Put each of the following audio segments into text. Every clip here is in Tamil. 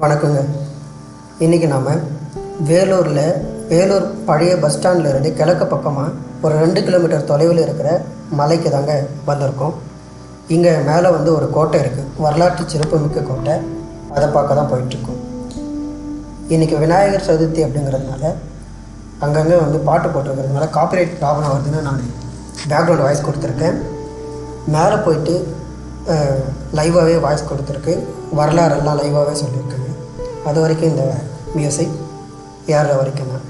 வணக்கங்க. இன்றைக்கி நாம் வேலூர் பழைய பஸ் ஸ்டாண்டில் இருந்து கிழக்கு பக்கமாக ஒரு 2 கிலோமீட்டர் தொலைவில் இருக்கிற மலைக்கு தாங்க வந்திருக்கோம். இங்கே மேலே ஒரு கோட்டை இருக்குது, வரலாற்று சிறப்புமிக்க கோட்டை. அதை பார்க்க தான் போயிட்டுருக்கோம். இன்றைக்கி விநாயகர் சதுர்த்தி அப்படிங்கிறதுனால அங்கங்கே பாட்டு போட்டிருக்கிறதுனால காப்பிரைட் ப்ராப்ளம் வருதுன்னு நான் பேக்ரவுண்ட் வாய்ஸ் கொடுத்துருக்கேன். மேலே போயிட்டு லைவாகவே வாய்ஸ் கொடுத்துருக்கு, வரலாறெல்லாம் லைவாகவே சொல்லியிருக்குங்க. அது வரைக்கும் இந்த மியூசிக் ஏறுற வரைக்கும் தான்.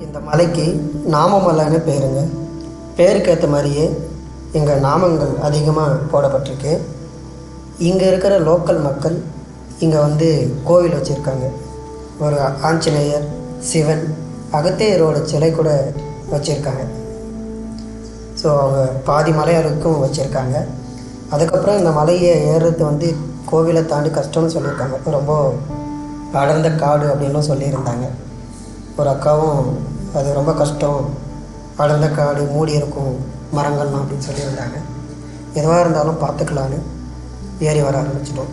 இந்த மலைக்கு நாமமலைன்னு பேருங்க. பேருக்கு ஏற்ற மாதிரியே இங்கே நாமங்கள் அதிகமாக போடப்பட்டிருக்கு. இங்கே இருக்கிற லோக்கல் மக்கள் இங்கே கோவில் வச்சுருக்காங்க. ஒரு ஆஞ்சநேயர், சிவன், அகத்தியரோட சிலை கூட வச்சுருக்காங்க. ஸோ அவங்க பாதி மலையாளுக்கும் வச்சுருக்காங்க. அதுக்கப்புறம் இந்த மலையை ஏறுறது கோவிலை தாண்டி கஷ்டம்னு சொல்லியிருக்காங்க. ரொம்ப அடர்ந்த காடு அப்படின்னும் சொல்லியிருந்தாங்க. ஒரு அக்காவும் அது ரொம்ப கஷ்டம், அடர்ந்த காடு, மூடி இருக்கும் மரங்கள்லாம் அப்படின்னு சொல்லியிருந்தாங்க. எதுவாக இருந்தாலும் பார்த்துக்கலான்னு ஏறி வர ஆரம்பிச்சிட்டோம்.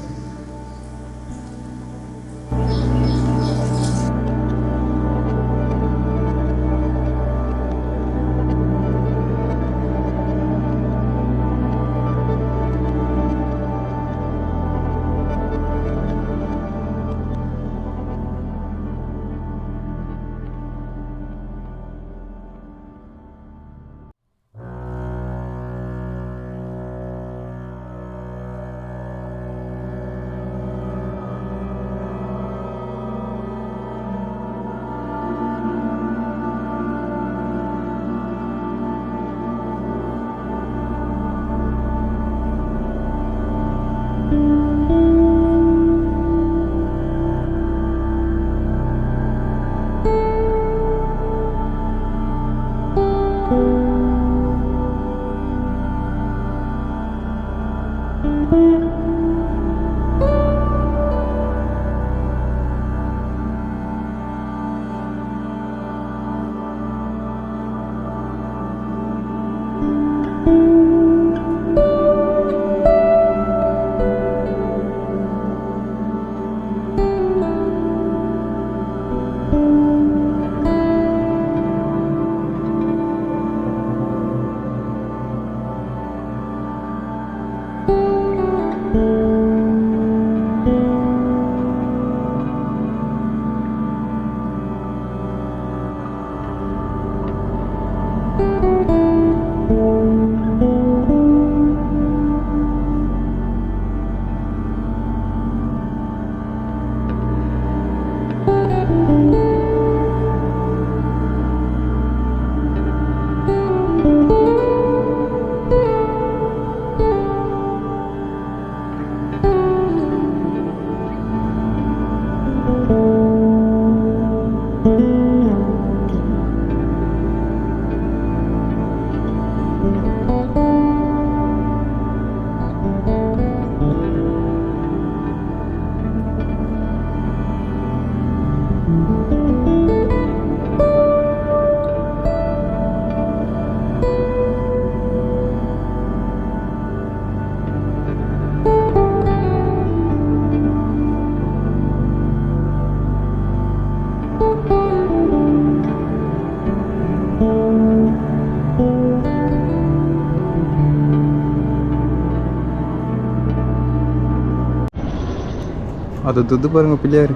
அது துது பாருங்க பிள்ளையார்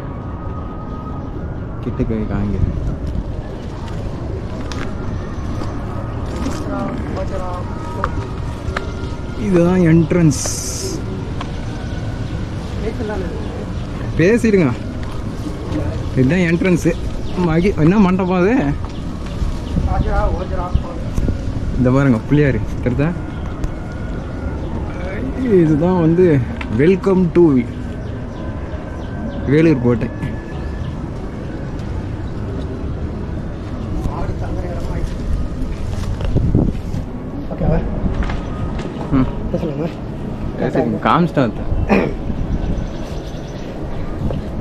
கிட்ட காங்க. இதுதான் என்ட்ரன்ஸ். பேசிடுங்க. இதுதான் என்ட்ரன்ஸு. என்ன மண்டபம் அது? இந்த பாருங்க பிள்ளையார் தெரியுதா? இதுதான் வந்து வெல்கம் டு வேலூர் கோட்டை.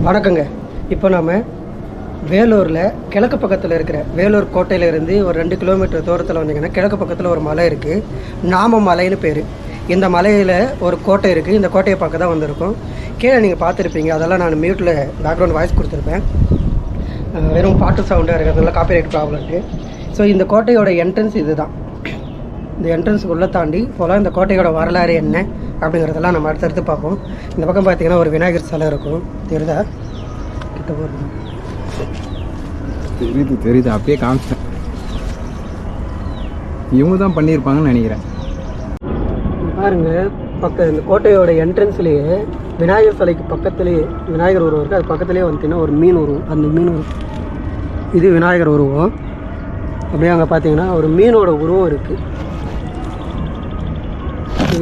வணக்கங்க. இப்போ நம்ம வேலூரில் கிழக்கு பக்கத்தில் இருக்கிற வேலூர் கோட்டையிலேருந்து ஒரு 2 கிலோமீட்டர் தூரத்தில் வந்தீங்கன்னா கிழக்கு பக்கத்தில் ஒரு மலை இருக்குது. நாம மலைன்னு பேர். இந்த மலையில் ஒரு கோட்டை இருக்குது. இந்த கோட்டையை பார்க்க தான் வந்திருக்கோம். கீழே நீங்கள் பார்த்துருப்பீங்க. அதெல்லாம் நான் மியூட்டில் பேக்ரவுண்ட் வாய்ஸ் கொடுத்துருப்பேன். வெறும் பாட்டு சவுண்டாக இருக்கிறதுனால காப்பிரைட் ப்ராப்ளம்ட்டு. ஸோ இந்த கோட்டையோட என்ட்ரன்ஸ் இது தான். இந்த என்ட்ரன்ஸுக்குள்ளே தாண்டி போல் இந்த கோட்டையோட வரலாறு என்ன அப்படிங்கிறதெல்லாம் நம்ம அடுத்தடுத்து பார்ப்போம். இந்த பக்கம் பார்த்தீங்கன்னா ஒரு விநாயகர் சிலை இருக்கும். தெரியுதா? கிட்ட போகிறது தெரியுது. அப்படியே காமிச்சேன். இவங்க தான் பண்ணியிருப்பாங்கன்னு நினைக்கிறேன். பாருங்கள், இந்த கோட்டையோட என்ட்ரன்ஸ்லேயே விநாயகர் சிலைக்கு பக்கத்துலேயே விநாயகர் உருவம் இருக்குது. அது பக்கத்துலேயே வந்துட்டிங்கன்னா ஒரு மீன் உருவம். அந்த மீன் உருவம் இது விநாயகர் உருவம். அப்படியே அங்கே பார்த்தீங்கன்னா ஒரு மீனோட உருவம் இருக்குது.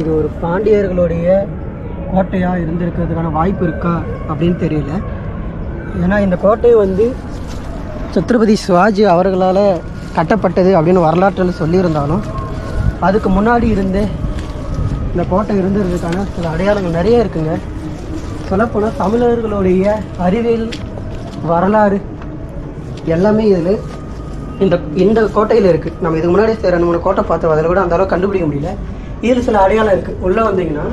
இது ஒரு பாண்டியர்களுடைய கோட்டையாக இருந்திருக்கிறதுக்கான வாய்ப்பு இருக்கா அப்படின்னு தெரியல. ஏன்னா இந்த கோட்டை வந்து சத்ரபதி சிவாஜி அவர்களால் கட்டப்பட்டது அப்படின்னு வரலாற்றில் சொல்லியிருந்தாலும் அதுக்கு முன்னாடி இருந்து இந்த கோட்டை இருந்ததுக்கான சில அடையாளங்கள் நிறைய இருக்குங்க. சொல்லப்போனால் தமிழர்களுடைய அறிவியல் வரலாறு எல்லாமே இதில் இந்த கோட்டையில் இருக்குது. நம்ம இதுக்கு முன்னாடி 2-3 கோட்டை பார்த்தோம். அதில் கூட அந்த அளவுக்கு கண்டுபிடிக்க முடியல. இதில் சில அடையாளம் இருக்குது. உள்ளே வந்தீங்கன்னா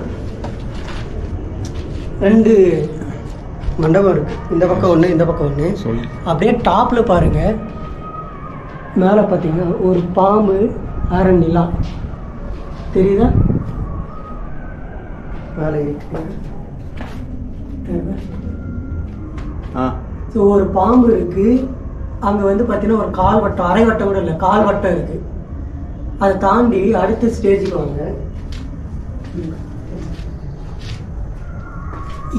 2 மண்டபம் இருக்குது. இந்த பக்கம் ஒன்று, இந்த பக்கம் ஒன்று. அப்படியே டாப்பில் பாருங்கள், மேலே பார்த்தீங்கன்னா ஒரு பாம்பு, அரை நிலா தெரியுதா? மேலே இருக்கு. ஸோ ஒரு பாம்பு இருக்குது. அங்கே வந்து பார்த்தீங்கன்னா ஒரு கால் வட்டம், அரை வட்டம் கூட இல்லை, கால் வட்டம் இருக்குது. அதை தாண்டி அடுத்த ஸ்டேஜுக்கு வாங்க.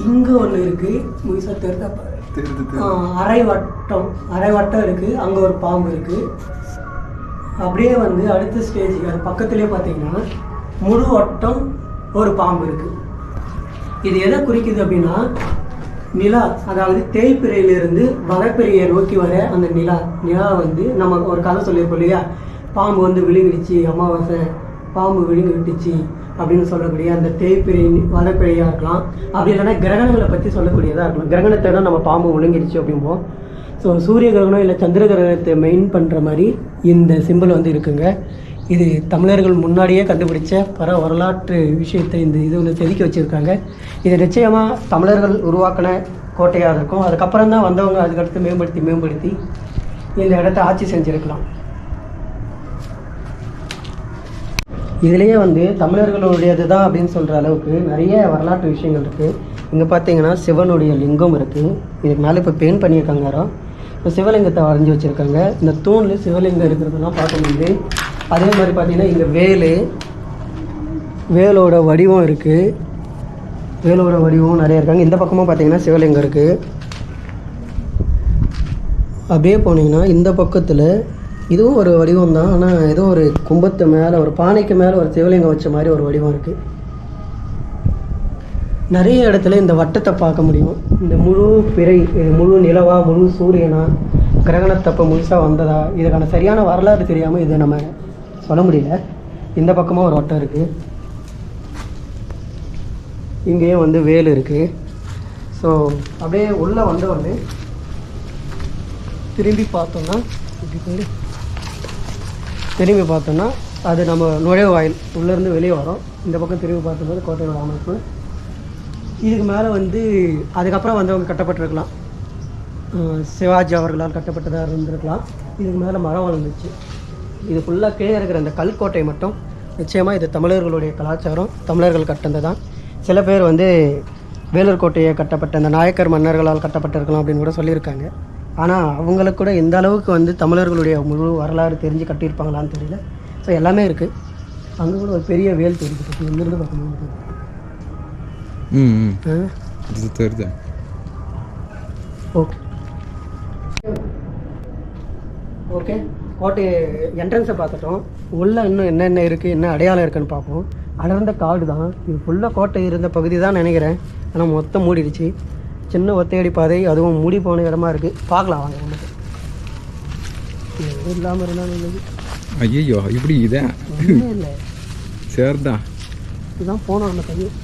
இங்கே ஒன்று இருக்குது. முழுசாக தெரிஞ்சா அரை வட்டம் இருக்குது. அங்கே ஒரு பாம்பு இருக்குது. அப்படியே வந்து அடுத்த ஸ்டேஜுக்கு அது பக்கத்துலேயே பார்த்தீங்கன்னா முழு வட்டம் ஒரு பாம்பு இருக்குது. இது எதை குறிக்குது அப்படின்னா நிலா, அதாவது தேய்பிரையிலிருந்து வடப்பிரையை நோக்கி வர அந்த நிலா வந்து நம்ம ஒரு கதை சொல்லியிருப்போம் இல்லையா? பாம்பு வந்து விழுங்கிடுச்சு, அமாவாசை பாம்பு விழுங்கி விட்டுச்சு அப்படின்னு சொல்லக்கூடிய அந்த தேய்பிரை வடப்பிரையாக இருக்கலாம். அப்படி இல்லைன்னா கிரகணங்களை பற்றி சொல்லக்கூடியதாக இருக்கலாம். கிரகணத்தை தான் நம்ம பாம்பு விழுங்கிடுச்சு அப்படிம்போம். ஸோ சூரிய கிரகணம் இல்லை சந்திர கிரகணத்தை மெயின் பண்ணுற மாதிரி இந்த சிம்பிள் வந்து இருக்குங்க. இது தமிழர்கள் முன்னாடியே கண்டுபிடிச்ச வரலாற்று விஷயத்தை இந்த இது வந்து செதுக்கி வச்சுருக்காங்க. இது நிச்சயமாக தமிழர்கள் உருவாக்கின கோட்டையாக இருக்கும். அதுக்கப்புறம் தான் வந்தவங்க அதுக்கடுத்து மேம்படுத்தி இந்த இடத்த ஆட்சி செஞ்சுருக்கலாம். இதுலேயே வந்து தமிழர்களுடையது தான் அப்படின்னு சொல்கிற அளவுக்கு நிறைய வரலாற்று விஷயங்கள் இருக்குது. இங்கே பார்த்தீங்கன்னா சிவனுடைய லிங்கம் இருக்குது. இதுக்கு மேலே இப்போ பெயிண்ட் பண்ணியிருக்காங்க. யாரும் இப்போ சிவலிங்கத்தை வரைஞ்சி வச்சுருக்காங்க. இந்த தூணில் சிவலிங்கம் இருக்கிறதெல்லாம் பார்க்க முடியுது. அதே மாதிரி பார்த்தீங்கன்னா இங்கே வேலோட வடிவம் இருக்குது. வேலோட வடிவம் நிறைய இருக்காங்க. இந்த பக்கமாக பார்த்தீங்கன்னா சிவலிங்கம் இருக்குது. அப்படியே போனீங்கன்னா இந்த பக்கத்தில் இதுவும் ஒரு வடிவம் தான். ஆனால் ஏதோ ஒரு கும்பத்து மேலே ஒரு பானைக்கு மேலே ஒரு சிவலிங்கம் வச்ச மாதிரி ஒரு வடிவம் இருக்குது. நிறைய இடத்துல இந்த வட்டத்தை பார்க்க முடியும். இந்த முழு பிறை, முழு நிலவா, முழு சூரியனா, கிரகணத்தப்போ முழுசாக வந்ததா, இதுக்கான சரியான வரலாறு தெரியாமல் இதை நம்ம சொல்ல முடியல. இந்த பக்கமாக ஒரு வட்டம் இருக்குது. இங்கேயும் வந்து வேல் இருக்குது. ஸோ அப்படியே உள்ளே வந்தவொடனே திரும்பி பார்த்தோம்னா அது நம்ம நுழைவாயில் உள்ளேருந்து வெளியே வரோம். இந்த பக்கம் திரும்பி பார்க்கும்போது கோட்டையோட அமைப்பு. இதுக்கு மேலே வந்து அதுக்கப்புறம் வந்தவங்க கட்டப்பட்டிருக்கலாம். சிவாஜி அவர்களால் கட்டப்பட்டதாக இருந்திருக்கலாம். இதுக்கு மேலே மரம் வளர்ந்துச்சு. இது ஃபுல்லாக கீழே இருக்கிற இந்த கல்கோட்டை மட்டும் நிச்சயமாக இது தமிழர்களுடைய கலாச்சாரம், தமிழர்கள் கட்டந்து தான். சில பேர் வந்து வேலூர் கோட்டையை கட்டப்பட்ட இந்த நாயக்கர் மன்னர்களால் கட்டப்பட்டிருக்கலாம் அப்படின்னு கூட சொல்லியிருக்காங்க. ஆனால் அவங்களுக்கு கூட இந்த அளவுக்கு வந்து தமிழர்களுடைய முழு வரலாறு தெரிஞ்சு கட்டியிருப்பாங்களான்னு தெரியல. ஸோ எல்லாமே இருக்குது. அங்கே கூட ஒரு பெரிய வேல் தெரியுது, இங்கிருந்து பார்க்கணும். இது தெரியுது. ஓகே ஓகே, கோட்டை என்ட்ரன்ஸை பார்த்துட்டோம். உள்ளே இன்னும் என்னென்ன இருக்குது, என்ன அடையாளம் இருக்குதுன்னு பார்ப்போம். அடர்ந்த காடு தான் இது, ஃபுல்லாக கோட்டை இருந்த பகுதி தான் நினைக்கிறேன். ஆனால் மொத்தம் மூடிடுச்சு. சின்ன ஒத்தையடி பாதை, அதுவும் மூடி போன இடமா இருக்குது. பார்க்கலாம் வாங்க. நமக்கு எதுவும் இல்லாமல் இருந்தாலும் இல்லை. ஐயோ இப்படி இதே இல்லை சேர்தான் இதுதான் போனோம் அந்த பையன்.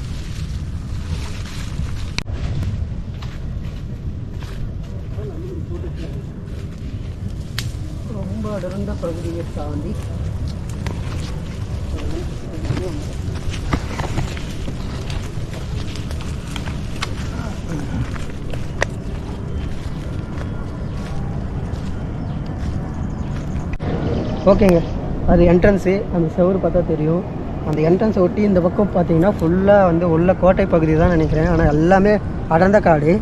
ரொம்ப அடர்ந்த பகுதியை தாண்டி ஓகேங்க, அது என்ட்ரன்ஸு. அந்த செவரு பார்த்தா தெரியும். அந்த என்ட்ரன்ஸை ஒட்டி இந்த பக்கம் பார்த்தீங்கன்னா ஃபுல்லாக வந்து உள்ள கோட்டை பகுதி தான் நினைக்கிறேன். ஆனால் எல்லாமே அடர்ந்த காடு.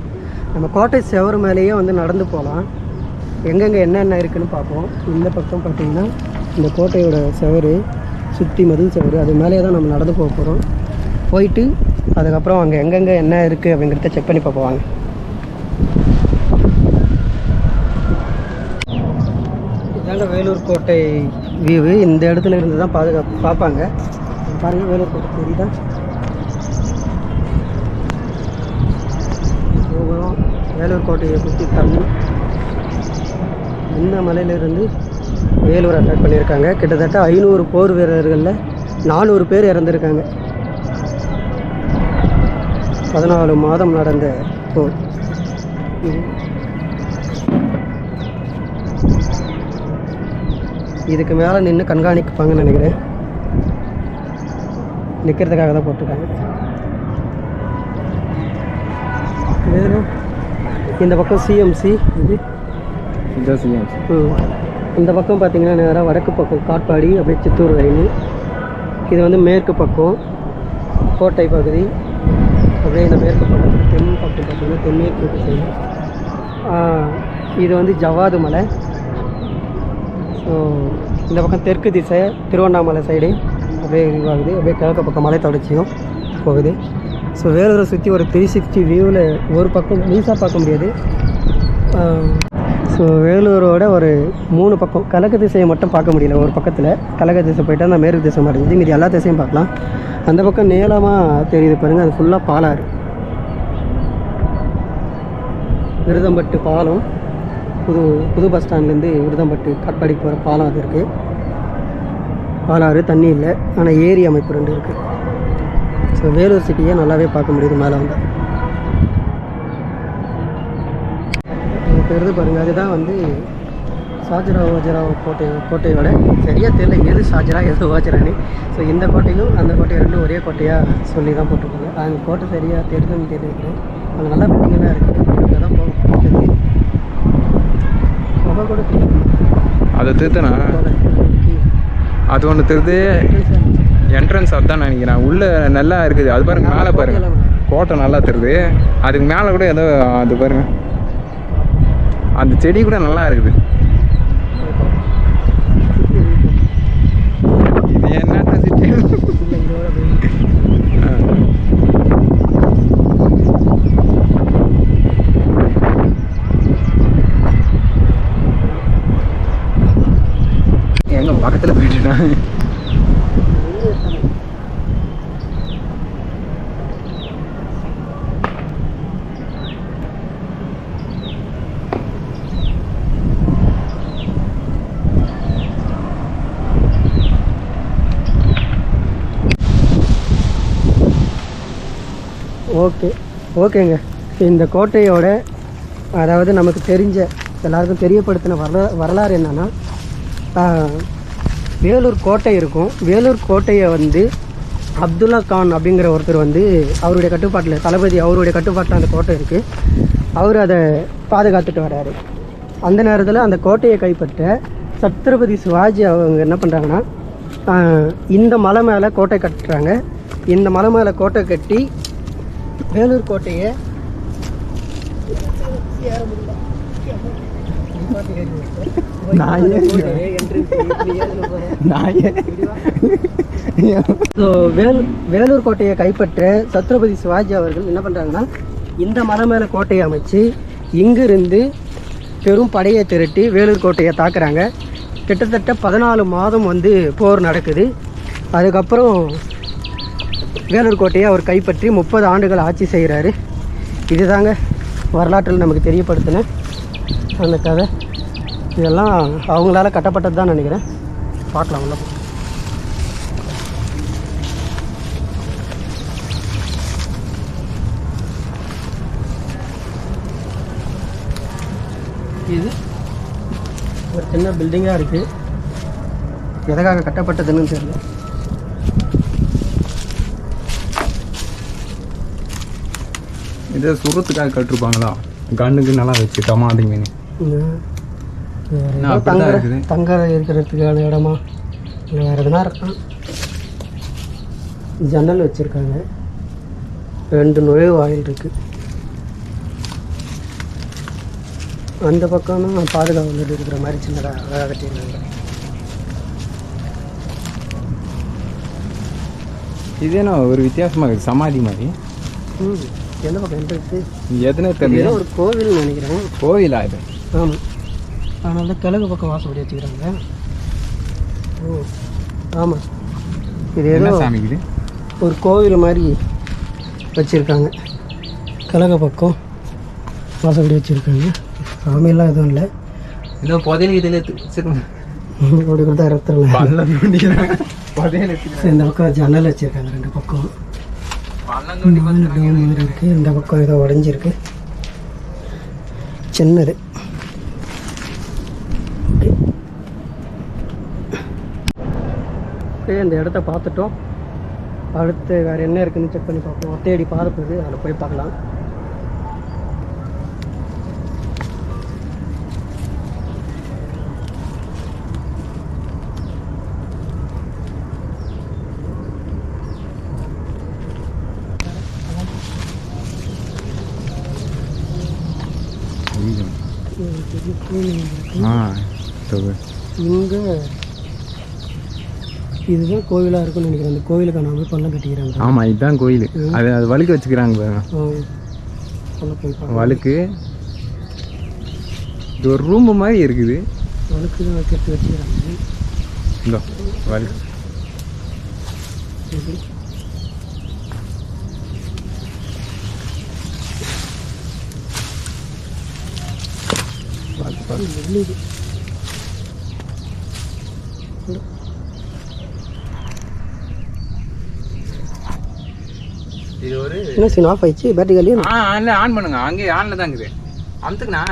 நம்ம கோட்டை செவரு மேலேயே வந்து நடந்து போகலாம். எங்கெங்கே என்னென்ன இருக்குதுன்னு பார்ப்போம். இந்த பக்கம் பார்த்தீங்கன்னா இந்த கோட்டையோட செவரு சுற்றி மதில் செவரு, அது மேலே தான் நம்ம நடந்து போக போகிறோம். போயிட்டு அதுக்கப்புறம் அங்கே எங்கெங்கே என்ன இருக்குது அப்படிங்கிறத செக் பண்ணி பார்ப்போம். இதாங்க வேலூர் கோட்டை வியூவு. இந்த இடத்துல இருந்து தான் பார்ப்பாங்க. பாருங்கள், வேலூர் கோட்டை தெரியுதா? போகிறோம். வேலூர் கோட்டையை சுற்றி தண்ணி. இந்த மலையிலிருந்து வேலூர் அட்டாக் பண்ணியிருக்காங்க. கிட்டத்தட்ட 500 போர் வீரர்களில் 400 பேர் இறந்துருக்காங்க. 14 மாதம் நடந்த போர். இதுக்கு மேலே நின்று கண்காணிப்பாங்கன்னு நினைக்கிறேன். நிற்கிறதுக்காக தான் போட்டிருக்காங்க. இந்த பக்கம் சிஎம்சி, இது இந்த பக்கம் பார்த்தீங்கன்னா நேராக வடக்கு பக்கம் காட்பாடி, அப்படியே சித்தூர் ரயில். இது வந்து மேற்கு பக்கம் கோட்டை பகுதி. அப்படியே இந்த மேற்கு பக்கத்தில் தென் பக்கம் பார்த்தீங்கன்னா தென்மேற்கு சைடு. இது வந்து ஜவ்வாது மலை. ஸோ இந்த பக்கம் தெற்கு திசை திருவண்ணாமலை சைடு அப்படியே இதுவாகுது. அப்படியே கிழக்கு பக்கம் மலை தொடர்ச்சியும் போகுது. ஸோ வேலூரை சுற்றி ஒரு 360 வியூவில் ஒரு பக்கம் முழுசாக பார்க்க முடியாது. ஸோ வேலூரோட ஒரு 3 பக்கம் கிழக்கு திசையை மட்டும் பார்க்க முடியல. ஒரு பக்கத்தில் கிழக்கு திசை போயிட்டு அந்த மேற்கு திசை மாட்டேங்குது. மீதி எல்லா திசையும் பார்க்கலாம். அந்த பக்கம் நீளமாக தெரியுது பாருங்கள், அது ஃபுல்லாக பாலாறு. விருதம்பட்டு பாலம், புது பஸ் ஸ்டாண்ட்லேருந்து விருதம்பட்டு காட்பாடிக்கு போகிற பாலம் அது இருக்குது. பாலாறு தண்ணி இல்லை, ஆனால் ஏரி அமைப்பு 2 இருக்குது. ஸோ வேலூர் சிட்டியை நல்லாவே பார்க்க முடியுது மேலே வந்தால். பெருது பாருங்கள், அதுதான் வந்து ஷாஜராவ் ஓஜராவ் கோட்டையோட சரியாக தெரியல எது ஷாஜரா எது ஓஜரானு. ஸோ இந்த கோட்டையும் அந்த கோட்டையும் 2 ஒரே கோட்டையாக சொல்லி தான் போட்டிருக்காங்க. அங்கே கோட்டை சரியாக தெரியுதுன்னு தெரிஞ்சுக்கிறேன். அங்கே நல்லா பில்டிங்கெல்லாம் இருக்குது. அங்கே தான் போக கூட அதை திருத்தனா அது ஒன்று திருது. என்ட்ரன்ஸ் அதுதான் நினைக்கிறேன். உள்ளே நல்லா இருக்குது. அது பாருங்க, மேலே பாருங்க, கோட்டை நல்லா தெரியுது. அதுக்கு மேலே கூட ஏதோ அது பாருங்க, அந்த செடி கூட நல்லா இருக்குது. இது என்ன சிட்டி? எங்க பக்கத்தில் போயிட்டுனா ஓகேங்க. இந்த கோட்டையோட அதாவது நமக்கு தெரிஞ்ச எல்லாருக்கும் தெரியப்படுத்தின வரலாறு என்னென்னா, வேலூர் கோட்டை இருக்கும். வேலூர் கோட்டையை வந்து அப்துல்லா கான் அப்படிங்கிற ஒருத்தர் வந்து அவருடைய கட்டுப்பாட்டில், தளபதி அவருடைய கட்டுப்பாட்டில் அந்த கோட்டை இருக்குது. அவர் அதை பாதுகாத்துட்டு வர்றாரு. அந்த நேரத்தில் அந்த கோட்டையை கைப்பற்ற சத்ரபதி சிவாஜி அவங்க என்ன பண்ணுறாங்கன்னா, இந்த மலை மேலே கோட்டை கட்டுறாங்க. இந்த மலை மேலே கோட்டை கட்டி வேலூர் கோட்டையை ஸோ வேலூர் கோட்டையை கைப்பற்ற சத்ரபதி சிவாஜி அவர்கள் என்ன பண்ணுறாங்கன்னா இந்த மலை மேலே கோட்டையை அமைச்சு இங்கிருந்து பெரும் படையை திரட்டி வேலூர் கோட்டையை தாக்குறாங்க. கிட்டத்தட்ட 14 மாதம் வந்து போர் நடக்குது. அதுக்கப்புறம் வேலூர் கோட்டையை அவர் கைப்பற்றி 30 ஆண்டுகள் ஆட்சி செய்கிறாரு. இதுதாங்க வரலாற்றில் நமக்கு தெரியப்படுத்தின அந்த கதை. இதெல்லாம் அவங்களால கட்டப்பட்டது தான் நினைக்கிறேன். பார்க்கலாம் உள்ள. இது ஒரு சின்ன பில்டிங்காக இருக்குது. எதுக்காக கட்டப்பட்டதுன்னு தெரியல. இதே சுரத்துக்காக கட்டிருப்பாங்களா? கண்ணுக்கு நல்லா வச்சு டமாட்டி மீன் தங்க இருக்கிறதுக்கான இடமா இல்லை வேறு எதுனா இருக்கான். ஜன்னல் வச்சுருக்காங்க. 2 நுழைவு வாயில் இருக்குது. அந்த பக்கம்னா பாதுகாப்பு இருக்கிற மாதிரி சின்னதாக அழகாக கட்டியிருக்காங்க. இதேனா ஒரு வித்தியாசமாக இருக்குது, சமாதி மாதிரி. எந்த பக்கம் என்ட்ரன்ஸு எத்தனை தெரியல. ஒரு கோவில்னு நினைக்கிறேன். கோவிலா இது? ஆமாம். அதனால தான் கிழக்கு பக்கம் வாசப்படி வச்சுக்கிறாங்க. ஓ ஆமாம். இது ஏதோ சாமிக்குது ஒரு கோவில் மாதிரி வச்சுருக்காங்க. கிழக்கு பக்கம் வாசப்படி வச்சுருக்காங்க. சாமியெல்லாம் எதுவும் இல்லை. ஏதோ புதையல் இதில் அப்படி கொடுத்தா இடத்துல இந்த பக்கம் ஜன்னல் வச்சுருக்காங்க. 2 பக்கம் இருக்குது. இந்த பக்கம் ஏதோ உடஞ்சிருக்கு சின்னது. ஓகே, இந்த இடத்த பார்த்துட்டோம். அடுத்து வேறு என்ன இருக்குதுன்னு செக் பண்ணி பார்ப்போம். தேடி பார்ப்பது அதில் போய் பார்க்கலாம். இங்கே இதுதான் கோவிலாக இருக்குன்னு நினைக்கிறேன். அந்த கோவிலுக்கான அமைப்பெல்லாம் கட்டிக்கிறாங்க. ஆமாம், இதுதான் கோயில். அது வழுக்கு வச்சுக்கிறாங்க. வழுக்கு இது ஒரு ரூம் மாதிரி இருக்குது. வழுக்கு தான் கட்டி வச்சுக்கிறாங்க. இந்த வழுக்கு இது ஒரு என்ன சீன் ஆஃப் ஆயிடுச்சு. பேட்டரி காலி. ஆன் பண்ணுங்க. அங்கே ஆன்ல தான் இருக்குது. அமுத்துக்குண்ணா.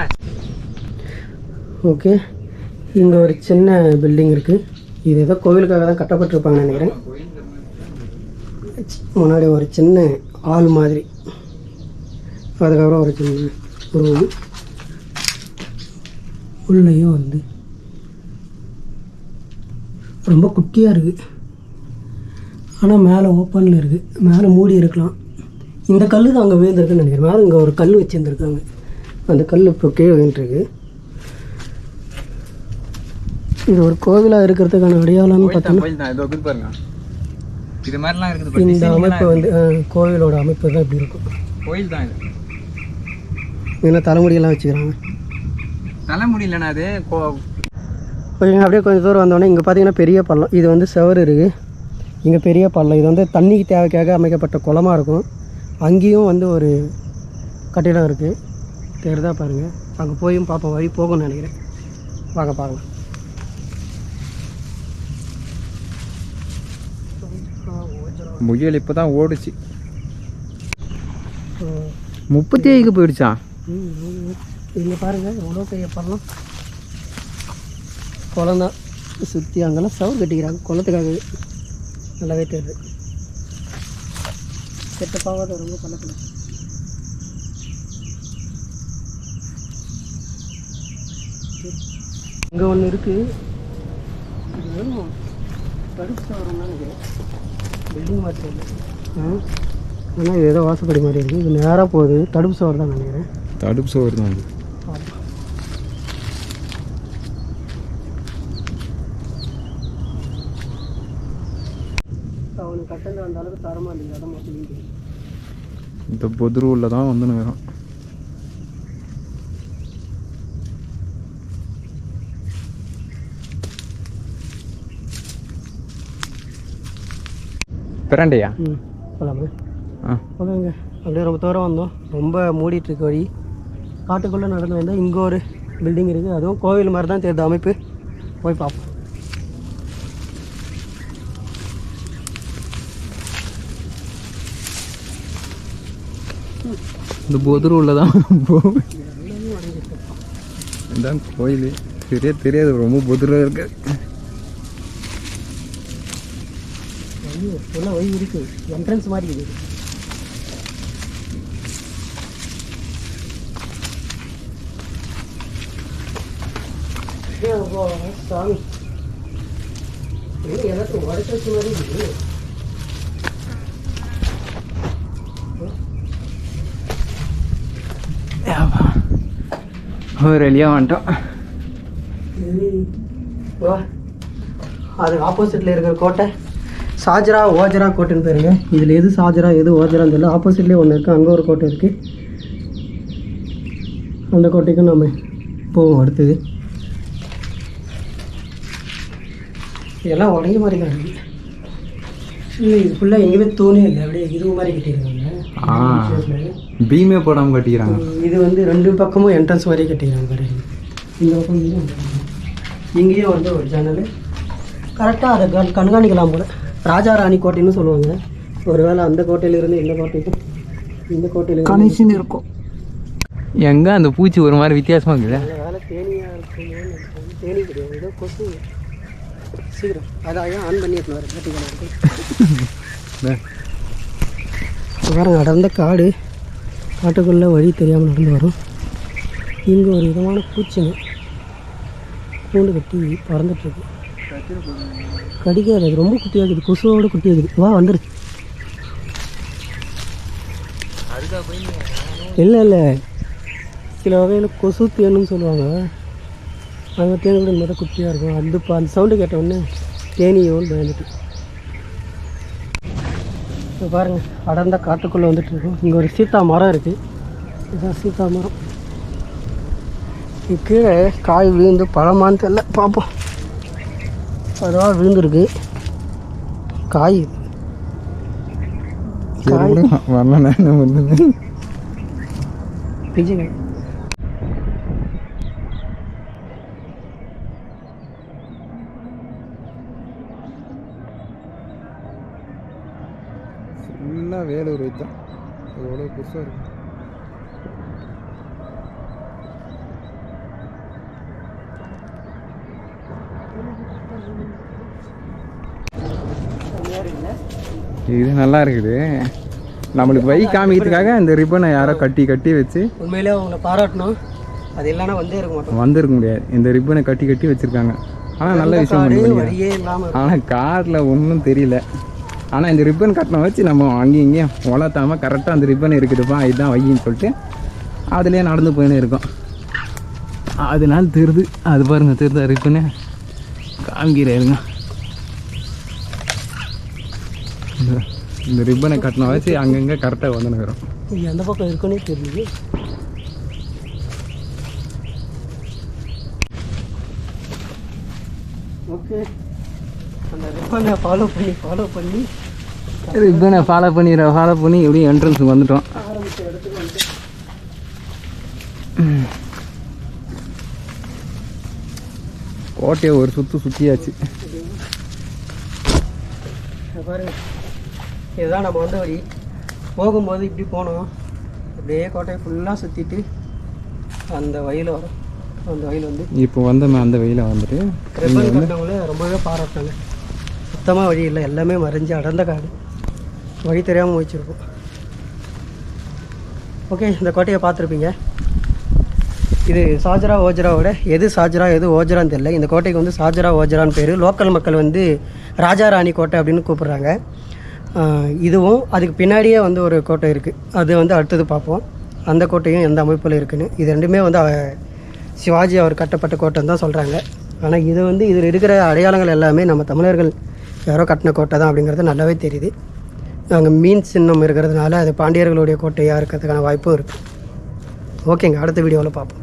ஓகே, இங்கே ஒரு சின்ன பில்டிங் இருக்குது. இது ஏதோ கோவிலுக்காக தான் கட்டப்பட்டிருப்பாங்கன்னு நினைக்கிறேன். முன்னாடி ஒரு சின்ன ஹால் மாதிரி, அதுக்கப்புறம் ஒரு சின்ன ரூம். உள்ளேயும் வந்து ரொம்ப குட்டியாக இருக்குது. ஆனால் மேலே ஓப்பனில் இருக்குது. மேலே மூடி இருக்கலாம். இந்த கல் தான் அங்கே விழுந்திருக்குன்னு நினைக்கிறேன். மேலே இங்கே ஒரு கல் வச்சுருந்துருக்காங்க. அந்த கல் இப்போ கீழே விழுந்துருக்கு. இது ஒரு கோவிலாக இருக்கிறதுக்கான அடையாளம்னு பார்த்தோன்னா இது மாதிரிலாம் இருக்குது. இந்த அமைப்பு வந்து கோவிலோட அமைப்பு தான் இப்படி இருக்கும். கோயில் தான் இது. ஏன்னா தலைமுடியெல்லாம் வச்சுக்கிறாங்க. தலைமுடி இல்லைண்ணா அது. ஓகேங்க, அப்படியே கொஞ்சம் தூரம் வந்தோடனே இங்கே பார்த்தீங்கன்னா பெரிய பள்ளம். இது வந்து செவரு இருக்குது. இங்கே பெரிய பள்ளம். இது வந்து தண்ணிக்கு தேவைக்காக அமைக்கப்பட்ட குளமாக இருக்கும். அங்கேயும் வந்து ஒரு கட்டிடம் இருக்குது. தெரியுதா பாருங்கள். அங்கே போயும் பார்ப்போம். வழி போகணும்னு நினைக்கிறேன். வாங்க பார்க்கலாம். முயல் இப்போ தான் ஓடுச்சு. 37க்கு போயிடுச்சா? இங்கே பாருங்கள் எவ்வளோ பெரிய பள்ளம். குளம் தான் சுற்றி. அங்கெல்லாம் சவுர் கட்டிக்கிறாங்க குளத்துக்காக. நல்லாவே தெரியுது. செட்டப்பாகாத ரொம்ப பள்ளத்தில். இங்கே ஒன்று இருக்குது. இது வேணும் தடுப்பு சவரம் தான் நினைக்கிறேன். பில்டிங் மாதிரி இல்லை. ஆனால் இது ஏதோ வாசப்படி மாதிரி இருக்குது. இது நேராக போகுது. தடுப்பு சவர் தான் நினைக்கிறேன். தடுப்பு சவர் தான் அது. அவனுக்கு கட்டந்து அந்த அளவுக்கு தரமாக இருந்தது இடம் அப்படின்னு. இந்த பொதுருவில் தான் வந்து நேரம் பிரண்டையா போகலாமா? ஓகேங்க. அப்படியே ரொம்ப தூரம் வந்தோம். ரொம்ப மூடிட்டுருக்கு வழி. காட்டுக்குள்ளே நடந்து வந்தால் இங்கே ஒரு பில்டிங் இருக்குது. அதுவும் கோவில் மாதிரி தான் தெரியுது அமைப்பு. போய் பார்ப்போம். இந்த பொதுருவில் தான் போவேன். இதுதான் கோயில். தெரியாது ரொம்ப பொதுராக இருக்கு. ஃபுல்லாக வழி இருக்குது. என்ட்ரன்ஸ் மாதிரி இருக்குது. சாமி எல்லாத்தையும் உடச்சு வச்ச மாதிரி இருக்குது. ஒரு வழியாக வந்துட்டோம். அது ஆப்போசிட்டில் இருக்கிற கோட்டை சாஜரா ஓஜரா கோட்டைன்னு பேருங்க. இதில் எது சாஜரா எது ஓஜரான்னு தெரியல. ஆப்போசிட்லேயே ஒன்று இருக்குது. அங்கே ஒரு கோட்டை இருக்குது. அந்த கோட்டைக்கும் நம்ம போவோம். அடுத்தது இதெல்லாம் உடைய மாதிரி தான் இருக்குது. இல்லை இது ஃபுல்லாக எங்கேயுமே தூணே இல்லை. அப்படியே இது மாதிரி கட்டியிருக்காங்க. பீமே போடாமல் கட்டிக்கிறாங்க. இது வந்து ரெண்டு பக்கமும் என்ட்ரன்ஸ் மாதிரி கட்டிக்கிறாங்க பாருங்க. இந்த பக்கம் இங்கேயும் வந்து ஒரு ஜன்னல். கரெக்டாக அதை கண்காணிக்கலாம் போல். ராஜா ராணி கோட்டைன்னு சொல்லுவாங்க. ஒருவேளை அந்த கோட்டையிலிருந்து இந்த கோட்டையில் கனெக்ஷன் இருக்கும். எங்கே அந்த பூச்சி ஒரு மாதிரி வித்தியாசமாக இருக்குது. அந்த வேலை தேனியாக இருக்கும். தேனி கிடையாது, ஏதோ கொசு. சீக்கிரம் அதான் ஆன் பண்ணி எடுத்து வர வேறு நடந்த காடு. காட்டுக்குள்ளே வழி தெரியாமல் நடந்து வரும். இங்கே ஒரு விதமான பூச்சிங்க கூண்டு கட்டி பறந்துட்டுருக்கு. கடிக்காது, அது ரொம்ப குட்டியாகுது. கொசுவோட குட்டியாகுது. வா வந்துருச்சு. இல்லை சில வகையில் கொசு தேனுன்னு சொல்லுவாங்க. அந்த தேனி கூட இந்த மாதிரி குட்டியாக இருக்கும். அந்த சவுண்டு கேட்ட உடனே தேனியோன்னு பயந்துட்டு. இப்போ பாருங்கள், அடர்ந்த காட்டுக்குள்ளே வந்துட்டு இருக்கோம். இங்கே ஒரு சீத்தா மரம் இருக்குது. இதுதான் சீத்தா மரம். இது கீழே காய் விழுந்து பழமான்னு தெரியல, பார்ப்போம். அதுவாக விழுந்துருக்கு காய். பிஜி ஃபுல்லாக வேலூர் வைத்தான். எவ்வளோ பெருசாக இருக்கு. இது நல்லா இருக்குது. நம்மளுக்கு வை காமிக்கிறதுக்காக இந்த ரிப்பனை யாரோ கட்டி வச்சு உண்மையிலே அவங்கள பாராட்டணும். அது இல்லைன்னா வந்திருக்க முடியாது. இந்த ரிப்பனை கட்டி வச்சுருக்காங்க. ஆனால் நல்ல விஷயம். ஆனால் காரில் ஒன்றும் தெரியல. ஆனால் இந்த ரிப்பன் கட்டின வச்சு நம்ம அங்கேயும் இங்கேயும் வளர்த்தாமல் கரெக்டாக அந்த ரிப்பன் இருக்குதுப்பா இதுதான் வையின்னு சொல்லிட்டு அதுலேயே நடந்து போயின்னு இருக்கோம். அதனால தெரியுது. அது பாருங்கள், தெரியுதா ரிப்பனு காமிக்கிறேருங்க. இந்த ரிப்பனை கட்டின வச்சு அங்கங்கே கரெக்டாக வந்துனுக்கிறோம். எந்த பக்கம் இருக்குன்னே தெரியுது. ஓகே, அந்த ரிப்பனை ஃபாலோ பண்ணி ரிப்பனை ஃபாலோ பண்ணி எப்படியும் என்ட்ரன்ஸுக்கு வந்துட்டோம். ஆரம்பித்த இடத்துக்கு வந்து கோட்டையை ஒரு சுற்றியாச்சு. பாருங்க, இதுதான் நம்ம வந்த வழி. போகும்போது இப்படி போனோம். அப்படியே கோட்டையை ஃபுல்லாக சுற்றிட்டு அந்த வயலில் வரும். அந்த வயல் வந்து இப்போ வந்தோமே அந்த வயலில் வந்துட்டு ரிப்பன் கட்டினவங்களே ரொம்பவே பாராட்டாங்க. சுத்தமாக வழி இல்லை, எல்லாமே மறைஞ்சு அடர்ந்த காடு. வழி தெரியாமல் வச்சுருக்கோம். ஓகே, இந்த கோட்டையை பார்த்துருப்பீங்க. இது சாஜரா ஓஜராவோட எது சாஜரா எது ஓஜரான்னு தெரியல. இந்த கோட்டைக்கு வந்து சாஜரா ஓஜரான்னு பேர். லோக்கல் மக்கள் வந்து ராஜா ராணி கோட்டை அப்படின்னு கூப்பிட்றாங்க. இதுவும் அதுக்கு பின்னாடியே வந்து ஒரு கோட்டை இருக்குது. அது வந்து அடுத்தது பார்ப்போம். அந்த கோட்டையும் எந்த அமைப்பில் இருக்குதுன்னு. இது ரெண்டுமே வந்து சிவாஜி அவர் கட்டப்பட்ட கோட்டைன்னு தான் சொல்கிறாங்க. ஆனால் இது வந்து இதில் இருக்கிற அடையாளங்கள் எல்லாமே நம்ம தமிழர்கள் யாரோ கட்டின கோட்டை தான் அப்படிங்கிறது நல்லாவே தெரியுது. அங்கே மீன் சின்னம் இருக்கிறதுனால அது பாண்டியர்களுடைய கோட்டையாக இருக்கிறதுக்கான வாய்ப்பும் இருக்குது. ஓகேங்க, அடுத்த வீடியோவில் பார்ப்போம்.